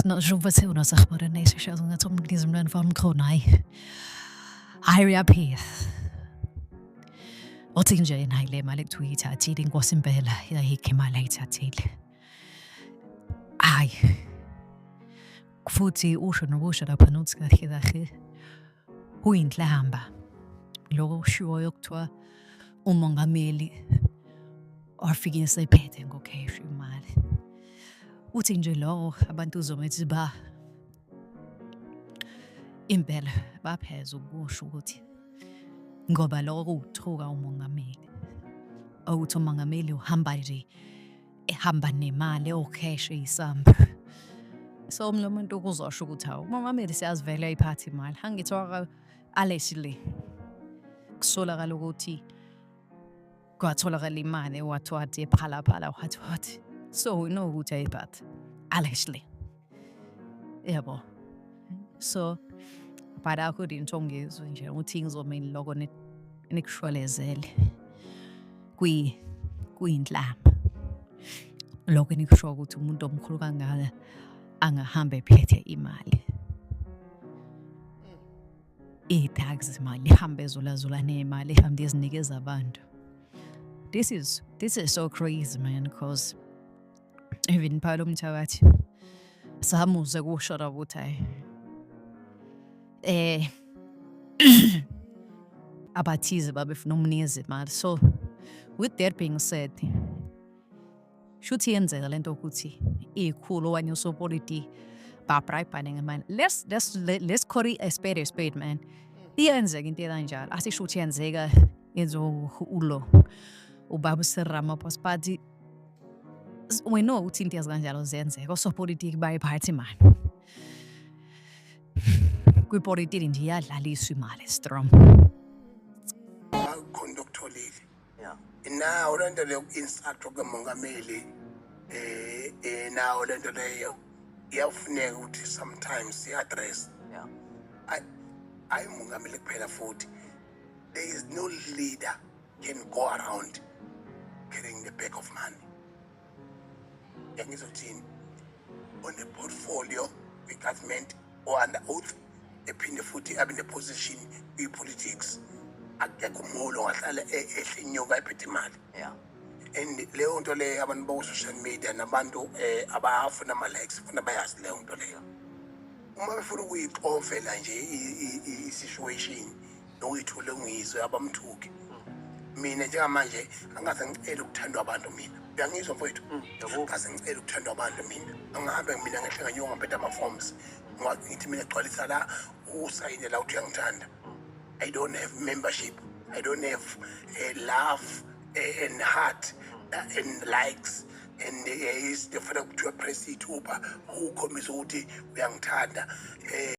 Snowshoebatse unasachbare nese shazunga tom gizmlen van kronai. Iria Pith. Otinja in Haile Malik Tweeta, Tiding Wasimbella, he came out later till. Ai. Kfuti ocean ocean up and utska hidahi. Huint lahamba. Logo shuoyoktua. Umongameli. Or figure say petting okay, she mad. Utinja law, abantu zomeziba. Impela bapheza ukusho ukuthi ngoba lokho uthuka umongameli awuthi umongameli uhamba nje ehamba nemali ocash isamba so umuntu ukuzosho ukuthi hawu umongameli siyazivela iphathi imali hangithoka alesile kusolakala ukuthi kwatholakala imali wathi ephala wathi so we know ukuthi ayiphathi alesile yabo so para kudin tongezwe nje uthi ngizomeni lokho nikushwelezele kuyinhlamba lokho nikusho ukuthi umuntu omkhulu kangaka angahamba ephethe imali i-tax imali ihambe zula nemali ihambe izinikeza abantu. This is so crazy, man, because even phalo umthakathi samuze kusho ukuthi abathize babefuna umnikeza imali. So with that being said, shuthi yenzeka lento ukuthi ikhulu wanye usopolitiki babribane ngemali. Let's call it a spade, man. Iyenzeka into enjalo. Asishuthi yenzeka yenzo ulo ubaba Ramaphosa but we know ukuthi into ezikanjalo zenzeka osopolitiki bayiphatha imali. Kwipolitiki nje iyadlaliswa imali strong. Conductolile. Yeah. Now lento le insert kumongameli now lento leyo iyafuneka ukuthi sometimes address. Yeah. I mongameli kuphela futhi. There is no leader can go around carrying the bag of money. Yangizothini on the portfolio the government or under oath ephinde futhi abe ne position politics akekho umuntu ongahlala ehlinyoka ephethe imali. Yeah. And leyo nto leyo abantu bo social media nabantu abafuna ama likes funa bayazi leyo nto leyo. Uma befuna ukuyixovela nje i-situation noyithule ngizwe abamthuki. Mina njengamanje angaze ngicela ukuthandwa abantu mina. Uyangizwa mfowethu? Angaze ngicela ukuthandwa abantu mina. Angahambe mina ngehlanganywa ngempetha ama forms. Ngithi mina gcwalisa la usayine la uthi uyangithanda. I don't have membership. I don't have love and heart and likes and is the fact to press it over who comes ukuthi uyangithanda.